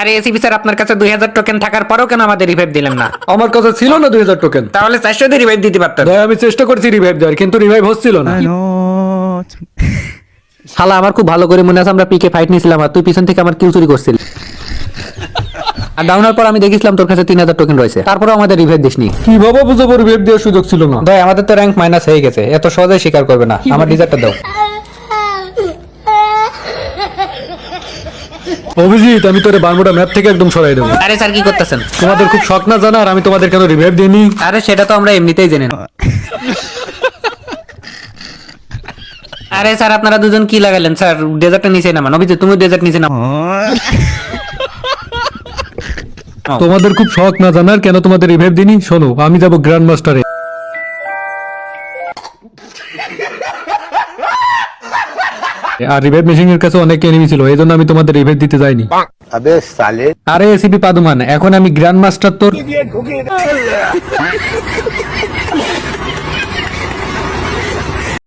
আরে ACP sir, আপনার কাছে 2000 টোকেন থাকার পরেও কেন আমাদের রিভাইভ দিলেন না? আমার কাছে ছিল না 2000 টোকেন। তাহলে 400 দিয়ে রিভাইভ দিতে পারতেন। ভাই আমি চেষ্টা করছি রিভাইভ দেওয়ার, কিন্তু রিভাইভ হচ্ছিল না। শালা আমার খুব ভালো করে মনে আছে আমরা পিকে ফাইট নিয়েছিলাম আর তুই পিছন থেকে আমার কিল চুরি করছিলি। আর ডাউনের পর আমি দেখেছিলাম তোর কাছে 3000 টোকেন রয়েছে, তারপরেও আমাদের রিভাইভ দিসনি। কিভাবে বুঝাবো রিভাইভ দেওয়ার সুযোগ ছিল না? ভাই আমাদের তো র্যাঙ্ক মাইনাস হয়ে গেছে, এত সহজে স্বীকার করবে না। আমার ডিজার্টটা দাও। অভিজিৎ আমি তোরে বারমুডা ম্যাপ থেকে একদম সরাই দেবো। আরে স্যার কি করতেছেন? তোমাদের খুব শখ না জানা আর আমি তোমাদের কেন রিভাইভ দিইনি? আরে সেটা তো আমরা এমনিতেই জেনে না। আরে স্যার আপনারা দুজন কি লাগালেন? স্যার ডেজার্টটা নিচে নামান। অভিজিৎ তুমি ডেজার্ট নিচে নামো। তোমাদের খুব শখ না জানার কেন তোমাদের রিভাইভ দিইনি? শোনো, আমি যাবো গ্র্যান্ড মাস্টারে। আর রিভাইভ মেশিনের কাছে অনেক এনিমি ছিল, এই জন্য আমি তোমাদের রিভাইভ দিতে যাইনি। अबे साले আরে এসিপি পাদুমান, এখন আমি গ্র্যান্ড মাস্টার তোর